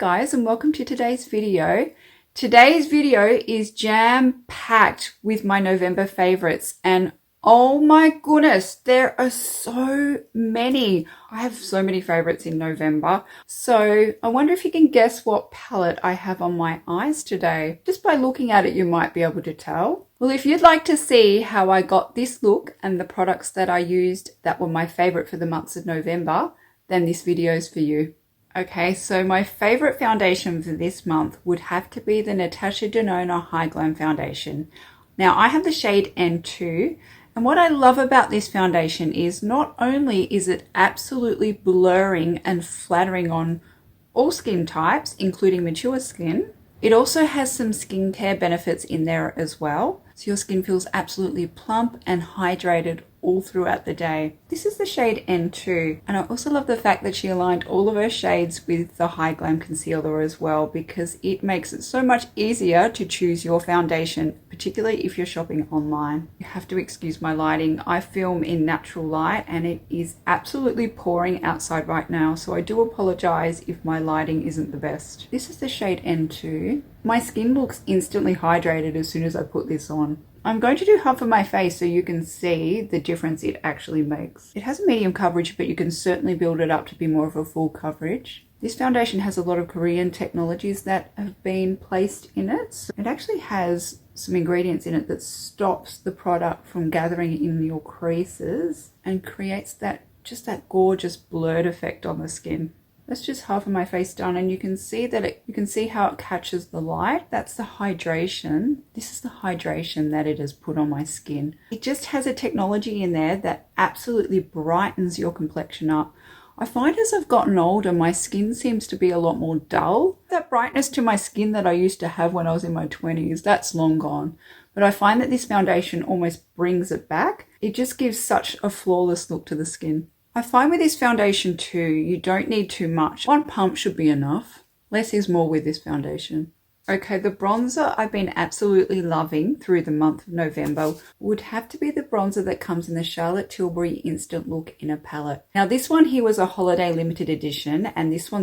guys, and welcome to today's video. Today's video is jam-packed with my November favorites, and oh my goodness, there are so many. I have so many favorites in November. So I wonder if you can guess what palette I have on my eyes today. Just by looking at it, you might be able to tell. Well, if you'd like to see how I got this look and the products that I used that were my favorite for the months of November, then this video is for you. Okay, so my favorite foundation for this month would have to be the Natasha Denona HY-Glam foundation. Now I have the shade N2, and what I love about this foundation is not only is it absolutely blurring and flattering on all skin types, including mature skin, it also has some skincare benefits in there as well. So your skin feels absolutely plump and hydrated all throughout the day. This is the shade N2, and I also love the fact that she aligned all of her shades with the HY-Glam concealer as well, because it makes it so much easier to choose your foundation, particularly if you're shopping online. You have to excuse my lighting. I film in natural light and it is absolutely pouring outside right now, so I do apologize if my lighting isn't the best. This is the shade N2. My skin looks instantly hydrated as soon as I put this on. I'm going to do half of my face so you can see the difference it actually makes. It has a medium coverage, but you can certainly build it up to be more of a full coverage. This foundation has a lot of Korean technologies that have been placed in it. So it actually has some ingredients in it that stops the product from gathering in your creases and creates that gorgeous blurred effect on the skin. That's just half of my face done, and you can see that you can see how it catches the light. That's the hydration. This is the hydration that it has put on my skin. It just has a technology in there that absolutely brightens your complexion up. I find as I've gotten older, my skin seems to be a lot more dull. That brightness to my skin that I used to have when I was in my 20s, that's long gone. But I find that this foundation almost brings it back. It just gives such a flawless look to the skin. I find with this foundation too, you don't need too much. One pump should be enough. Less is more with this foundation. Okay, the bronzer I've been absolutely loving through the month of November would have to be the bronzer that comes in the Charlotte Tilbury Instant Look in a palette. Now this one here was a holiday limited edition, and this one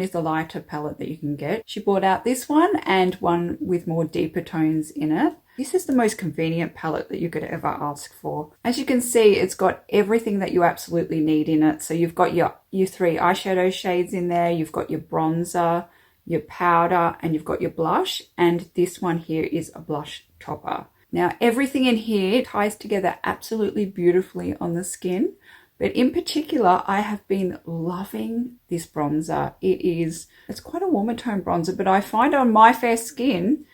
is the lighter palette that you can get. She brought out this one and one with more deeper tones in it. This is the most convenient palette that you could ever ask for. As you can see, it's got everything that you absolutely need in it. So you've got your three eyeshadow shades in there, you've got your bronzer, your powder, and you've got your blush. And this one here is a blush topper. Now everything in here ties together absolutely beautifully on the skin. But in particular, I have been loving this bronzer. It's quite a warmer tone bronzer, but I find on my fair skin,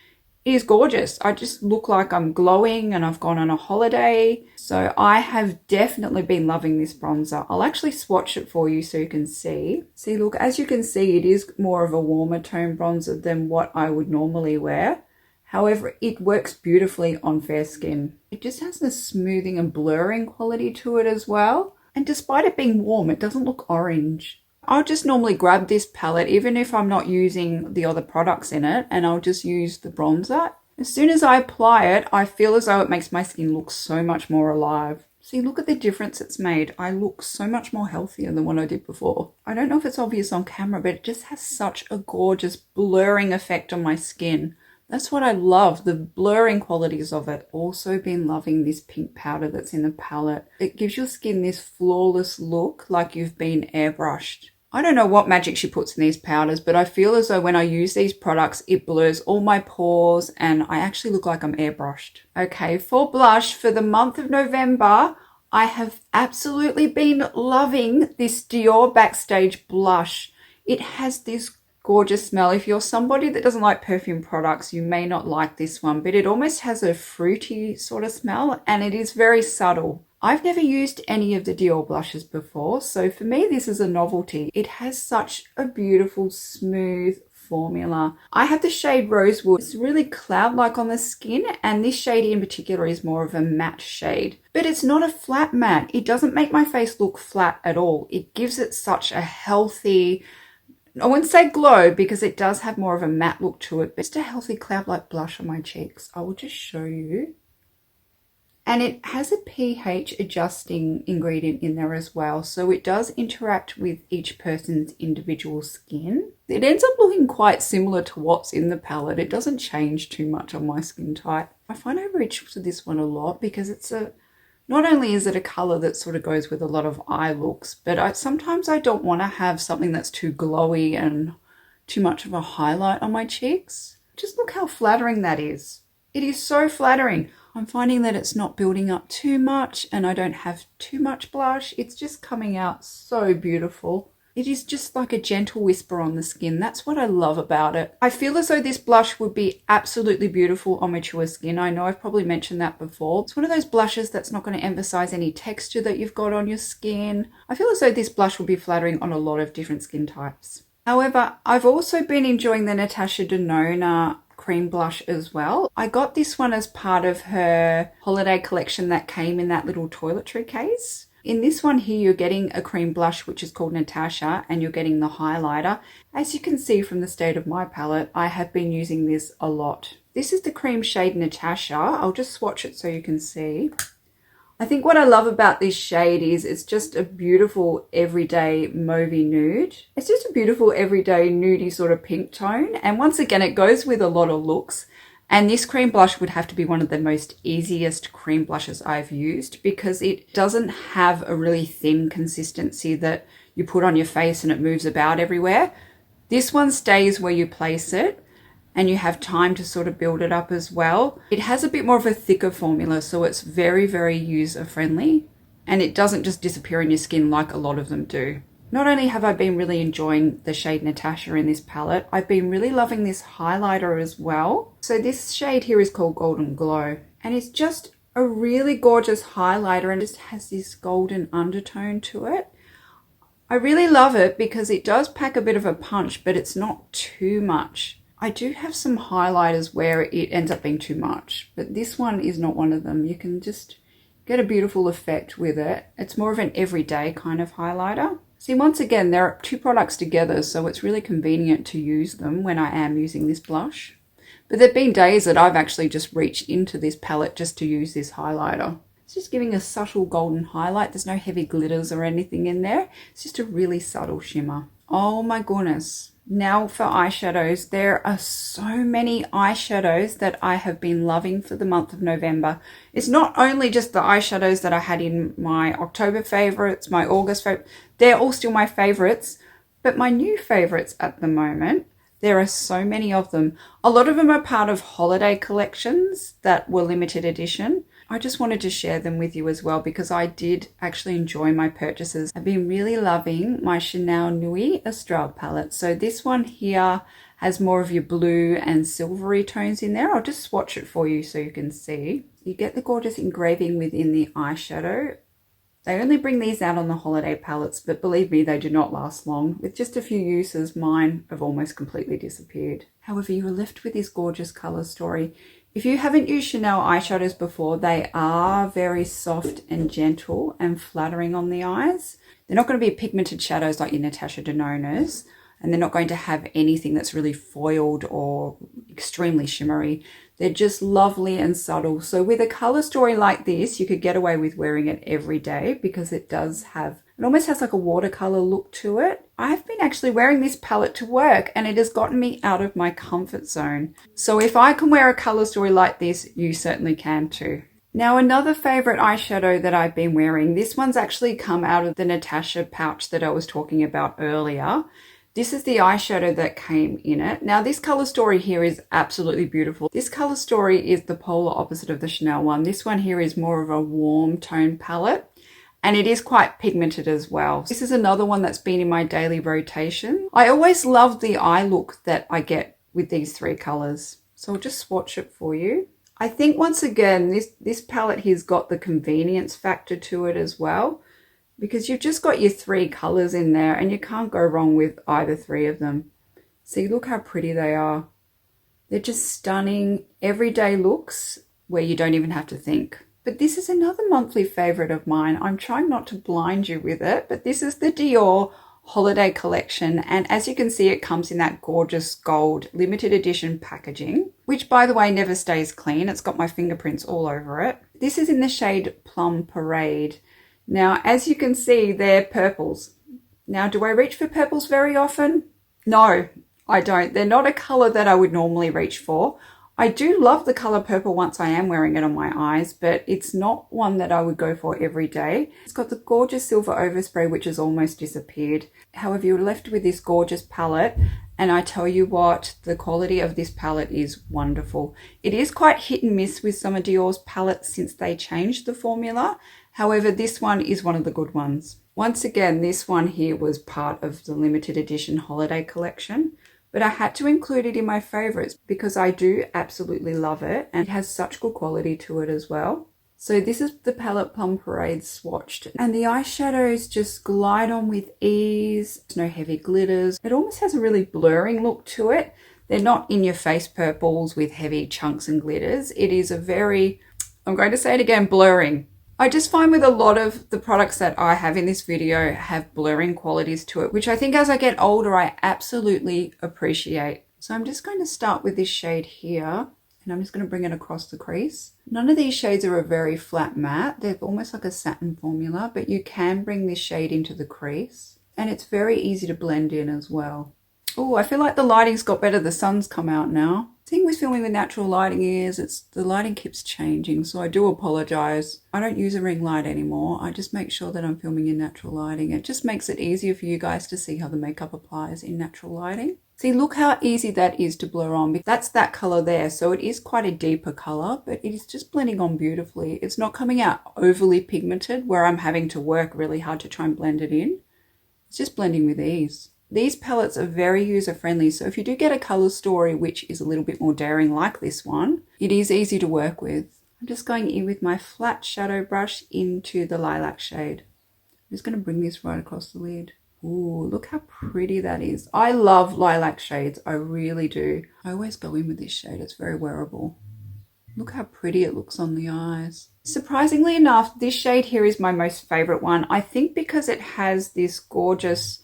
it is gorgeous. I just look like I'm glowing and I've gone on a holiday. So I have definitely been loving this bronzer. I'll actually swatch it for you so you can see. See, look, as you can see, it is more of a warmer tone bronzer than what I would normally wear. However, it works beautifully on fair skin. It just has this smoothing and blurring quality to it as well. And despite it being warm, it doesn't look orange. I'll just normally grab this palette, even if I'm not using the other products in it, and I'll just use the bronzer. As soon as I apply it, I feel as though it makes my skin look so much more alive. See, look at the difference it's made. I look so much more healthier than what I did before. I don't know if it's obvious on camera, but it just has such a gorgeous blurring effect on my skin. That's what I love, the blurring qualities of it. Also been loving this pink powder that's in the palette. It gives your skin this flawless look, like you've been airbrushed. I don't know what magic she puts in these powders, but I feel as though when I use these products, it blurs all my pores and I actually look like I'm airbrushed. Okay, for blush, for the month of November, I have absolutely been loving this Dior Backstage blush. It has this gorgeous smell. If you're somebody that doesn't like perfume products, you may not like this one, but it almost has a fruity sort of smell and it is very subtle. I've never used any of the Dior blushes before, so for me this is a novelty. It has such a beautiful, smooth formula. I have the shade Rosewood. It's really cloud-like on the skin, and this shade in particular is more of a matte shade. But it's not a flat matte. It doesn't make my face look flat at all. It gives it such a healthy, I wouldn't say glow because it does have more of a matte look to it, but just a healthy cloud-like blush on my cheeks. I will just show you. And it has a pH adjusting ingredient in there as well. So it does interact with each person's individual skin. It ends up looking quite similar to what's in the palette. It doesn't change too much on my skin type. I find I reach for this one a lot because it's not only is it a color that sort of goes with a lot of eye looks, but sometimes I don't want to have something that's too glowy and too much of a highlight on my cheeks. Just look how flattering that is. It is so flattering. I'm finding that it's not building up too much and I don't have too much blush. It's just coming out so beautiful. It is just like a gentle whisper on the skin. That's what I love about it. I feel as though this blush would be absolutely beautiful on mature skin. I know I've probably mentioned that before. It's one of those blushes that's not going to emphasize any texture that you've got on your skin. I feel as though this blush would be flattering on a lot of different skin types. However, I've also been enjoying the Natasha Denona cream blush as well. I got this one as part of her holiday collection that came in that little toiletry case. In this one here, you're getting a cream blush, which is called Natasha, and you're getting the highlighter. As you can see from the state of my palette, I have been using this a lot. This is the cream shade Natasha. I'll just swatch it so you can see. I think what I love about this shade is it's just a beautiful everyday mauvey nude. It's just a beautiful everyday nudie sort of pink tone. And once again, it goes with a lot of looks. And this cream blush would have to be one of the most easiest cream blushes I've used because it doesn't have a really thin consistency that you put on your face and it moves about everywhere. This one stays where you place it and you have time to sort of build it up as well. It has a bit more of a thicker formula, so it's very, very user friendly and it doesn't just disappear in your skin like a lot of them do. Not only have I been really enjoying the shade Natasha in this palette, I've been really loving this highlighter as well. So this shade here is called Golden Glow and it's just a really gorgeous highlighter and just has this golden undertone to it. I really love it because it does pack a bit of a punch, but it's not too much. I do have some highlighters where it ends up being too much, but this one is not one of them. You can just get a beautiful effect with it. It's more of an everyday kind of highlighter. See, once again, there are two products together, so it's really convenient to use them when I am using this blush. But there have been days that I've actually just reached into this palette just to use this highlighter. It's just giving a subtle golden highlight. There's no heavy glitters or anything in there. It's just a really subtle shimmer. Oh my goodness. Now for eyeshadows, there are so many eyeshadows that I have been loving for the month of November. It's not only just the eyeshadows that I had in my October favorites, my August favorites, they're all still my favorites, but my new favorites at the moment, there are so many of them. A lot of them are part of holiday collections that were limited edition. I just wanted to share them with you as well because I did actually enjoy my purchases. I've been really loving my Chanel Nuit Astrale palette. So this one here has more of your blue and silvery tones in there. I'll just swatch it for you so you can see. You get the gorgeous engraving within the eyeshadow. They only bring these out on the holiday palettes, but believe me, they do not last long. With just a few uses, mine have almost completely disappeared. However, you are left with this gorgeous color story. If you haven't used Chanel eyeshadows before, they are very soft and gentle and flattering on the eyes. They're not going to be pigmented shadows like your Natasha Denona's, and they're not going to have anything that's really foiled or extremely shimmery. They're just lovely and subtle. So with a color story like this, you could get away with wearing it every day because it does have, it almost has like a watercolor look to it. I've been actually wearing this palette to work and it has gotten me out of my comfort zone. So if I can wear a color story like this, you certainly can too. Now another favorite eyeshadow that I've been wearing, this one's actually come out of the Natasha pouch that I was talking about earlier. This is the eyeshadow that came in it. Now this color story here is absolutely beautiful. This color story is the polar opposite of the Chanel one. This one here is more of a warm tone palette and it is quite pigmented as well. This is another one that's been in my daily rotation. I always love the eye look that I get with these three colors. So I'll just swatch it for you. I think once again, this palette here's got the convenience factor to it as well, because you've just got your three colors in there and you can't go wrong with either three of them. See, look how pretty they are. They're just stunning everyday looks where you don't even have to think. But this is another monthly favorite of mine. I'm trying not to blind you with it, but this is the Dior holiday collection, and as you can see, it comes in that gorgeous gold limited edition packaging, which by the way never stays clean. It's got my fingerprints all over it. This is in the shade Plum Parade. Now as you can see, they're purples. Now do I reach for purples very often? No, I don't. They're not a color that I would normally reach for. I do love the color purple once I am wearing it on my eyes, but it's not one that I would go for every day. It's got the gorgeous silver overspray, which has almost disappeared. However, you're left with this gorgeous palette, and I tell you what, the quality of this palette is wonderful. It is quite hit and miss with some of Dior's palettes since they changed the formula. However, this one is one of the good ones. Once again, this one here was part of the limited edition holiday collection, but I had to include it in my favorites because I do absolutely love it, and it has such good quality to it as well. So this is the palette Plum Parade swatched, and the eyeshadows just glide on with ease. There's no heavy glitters. It almost has a really blurring look to it. They're not in your face purples with heavy chunks and glitters. It is a very, I'm going to say it again, blurring. I just find with a lot of the products that I have in this video have blurring qualities to it, which I think as I get older, I absolutely appreciate. So I'm just going to start with this shade here, and I'm just going to bring it across the crease. None of these shades are a very flat matte. They're almost like a satin formula, but you can bring this shade into the crease, and it's very easy to blend in as well. Oh, I feel like the lighting's got better. The sun's come out now. The thing with filming with natural lighting is the lighting keeps changing, so I do apologize. I don't use a ring light anymore. I just make sure that I'm filming in natural lighting. It just makes it easier for you guys to see how the makeup applies in natural lighting. See, look how easy that is to blur on. That's that color there, so it is quite a deeper color, but it is just blending on beautifully. It's not coming out overly pigmented where I'm having to work really hard to try and blend it in. It's just blending with ease. These palettes are very user-friendly, so if you do get a color story which is a little bit more daring like this one, it is easy to work with. I'm just going in with my flat shadow brush into the lilac shade. I'm just going to bring this right across the lid. Ooh, look how pretty that is. I love lilac shades, I really do. I always go in with this shade, it's very wearable. Look how pretty it looks on the eyes. Surprisingly enough, this shade here is my most favorite one. I think because it has this gorgeous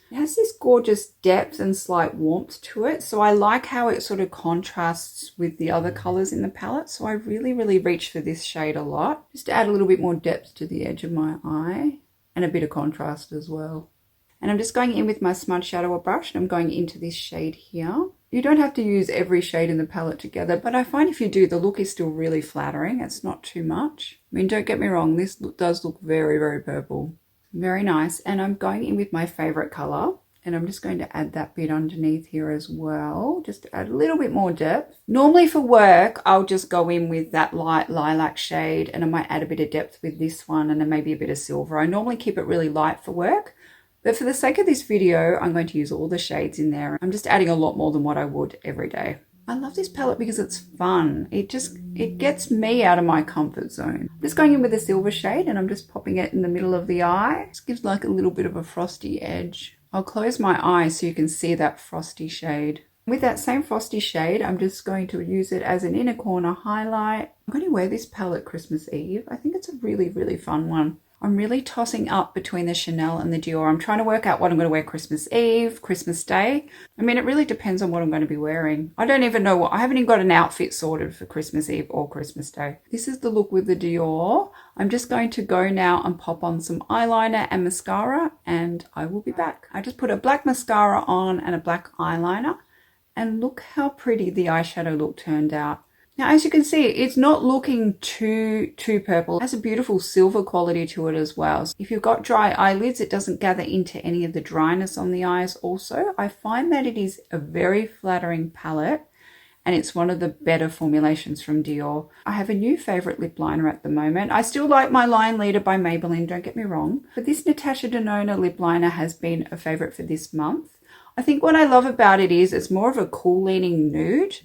depth and slight warmth to it. So I like how it sort of contrasts with the other colors in the palette. So I really reach for this shade a lot. Just to add a little bit more depth to the edge of my eye and a bit of contrast as well. And I'm just going in with my smudge shadow brush, and I'm going into this shade here. You don't have to use every shade in the palette together, but I find if you do, the look is still really flattering. It's not too much. I mean, don't get me wrong, this does look very purple. Very nice. And I'm going in with my favorite color, and I'm just going to add that bit underneath here as well, just to add a little bit more depth. Normally for work, I'll just go in with that light lilac shade, and I might add a bit of depth with this one, and then maybe a bit of silver. I normally keep it really light for work, but for the sake of this video, I'm going to use all the shades in there. I'm just adding a lot more than what I would every day. I love this palette because it's fun. It gets me out of my comfort zone. I'm just going in with a silver shade, and I'm just popping it in the middle of the eye. This gives like a little bit of a frosty edge. I'll close my eyes so you can see that frosty shade. With that same frosty shade, I'm just going to use it as an inner corner highlight. I'm going to wear this palette Christmas Eve. I think it's a really fun one. I'm really tossing up between the Chanel and the Dior. I'm trying to work out what I'm going to wear Christmas Eve, Christmas Day. I mean, it really depends on what I'm going to be wearing. I don't even know I haven't even got an outfit sorted for Christmas Eve or Christmas Day. This is the look with the Dior. I'm just going to go now and pop on some eyeliner and mascara, and I will be back. I just put a black mascara on and a black eyeliner, and look how pretty the eyeshadow look turned out. Now, as you can see, it's not looking too purple. It has a beautiful silver quality to it as well. So if you've got dry eyelids, it doesn't gather into any of the dryness on the eyes also. I find that it is a very flattering palette, and it's one of the better formulations from Dior. I have a new favorite lip liner at the moment. I still like my Line Leader by Maybelline, don't get me wrong, but this Natasha Denona lip liner has been a favorite for this month. I think what I love about it is it's more of a cool leaning nude.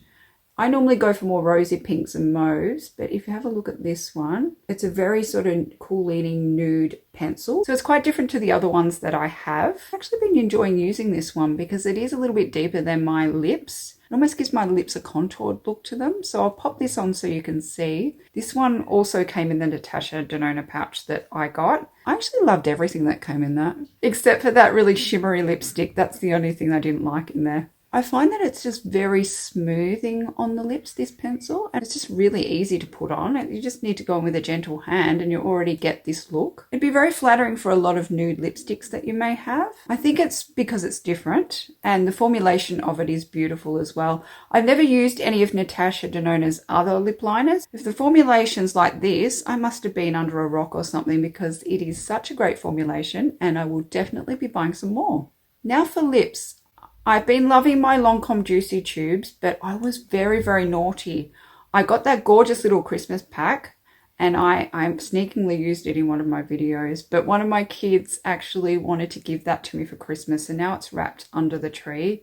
I normally go for more rosy pinks and mauves, but if you have a look at this one, it's a very sort of cool leaning nude pencil. So it's quite different to the other ones that I have. I've actually been enjoying using this one because it is a little bit deeper than my lips. It almost gives my lips a contoured look to them. So I'll pop this on so you can see. This one also came in the Natasha Denona pouch that I got. I actually loved everything that came in that, except for that really shimmery lipstick. That's the only thing I didn't like in there. I find that it's just very smoothing on the lips, this pencil, and it's just really easy to put on. You just need to go in with a gentle hand and you already get this look. It'd be very flattering for a lot of nude lipsticks that you may have. I think it's because it's different and the formulation of it is beautiful as well. I've never used any of Natasha Denona's other lip liners. If the formulation's like this, I must have been under a rock or something because it is such a great formulation and I will definitely be buying some more. Now for lips. I've been loving my Lancome Juicy Tubes, but I was very, very naughty. I got that gorgeous little Christmas pack and I sneakingly used it in one of my videos, but one of my kids actually wanted to give that to me for Christmas and now it's wrapped under the tree,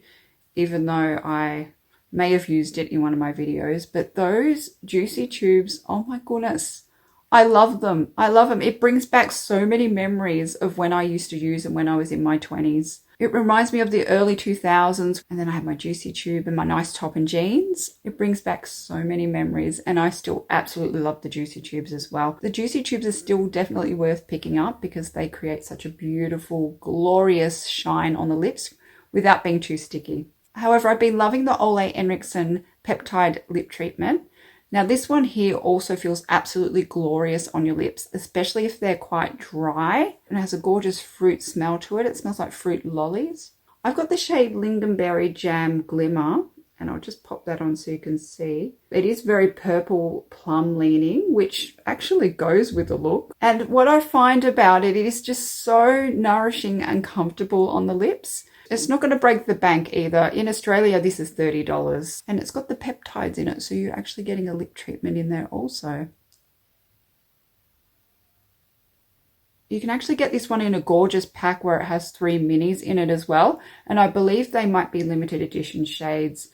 even though I may have used it in one of my videos. But those Juicy Tubes, oh my goodness, I love them. I love them. It brings back so many memories of when I used to use them when I was in my 20s. It reminds me of the early 2000s, and then I had my Juicy Tube and my nice top and jeans. It brings back so many memories, and I still absolutely love the Juicy Tubes as well. The Juicy Tubes are still definitely worth picking up because they create such a beautiful, glorious shine on the lips without being too sticky. However, I've been loving the Ole Henriksen Peptide Lip Treatment. Now this one here also feels absolutely glorious on your lips, especially if they're quite dry and it has a gorgeous fruit smell to it. It smells like fruit lollies. I've got the shade Lingonberry Jam Glimmer and I'll just pop that on so you can see. It is very purple plum leaning, which actually goes with the look. And what I find about it, it is just so nourishing and comfortable on the lips. It's not going to break the bank either. In Australia, this is $30 and it's got the peptides in it. So you're actually getting a lip treatment in there also. You can actually get this one in a gorgeous pack where it has 3 minis in it as well. And I believe they might be limited edition shades.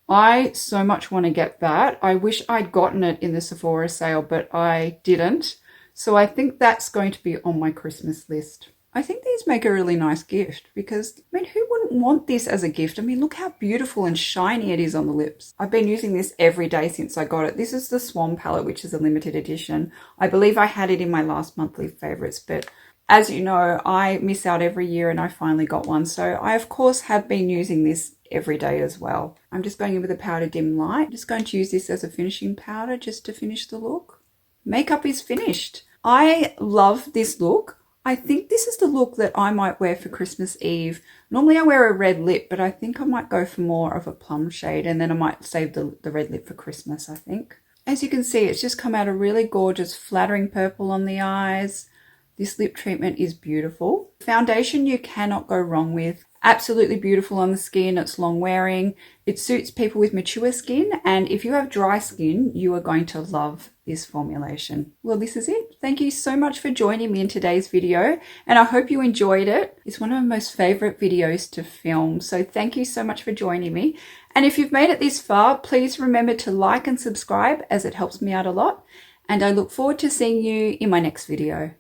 I so much want to get that. I wish I'd gotten it in the Sephora sale, but I didn't. So I think that's going to be on my Christmas list. I think these make a really nice gift because, I mean, who wouldn't want this as a gift? I mean, look how beautiful and shiny it is on the lips. I've been using this every day since I got it. This is the Swan palette, which is a limited edition. I believe I had it in my last monthly favorites, but as you know, I miss out every year and I finally got one. So I, of course, have been using this every day as well. I'm just going in with a powder dim light. I'm just going to use this as a finishing powder just to finish the look. Makeup is finished. I love this look. I think this is the look that I might wear for Christmas Eve. Normally I wear a red lip, but I think I might go for more of a plum shade and then I might save the red lip for Christmas, I think. As you can see, it's just come out a really gorgeous flattering purple on the eyes. This lip treatment is beautiful. Foundation you cannot go wrong with. Absolutely beautiful on the skin. It's long wearing. It suits people with mature skin. And if you have dry skin, you are going to love this formulation. Well, this is it. Thank you so much for joining me in today's video. And I hope you enjoyed it. It's one of my most favorite videos to film. So thank you so much for joining me. And if you've made it this far, please remember to like and subscribe as it helps me out a lot. And I look forward to seeing you in my next video.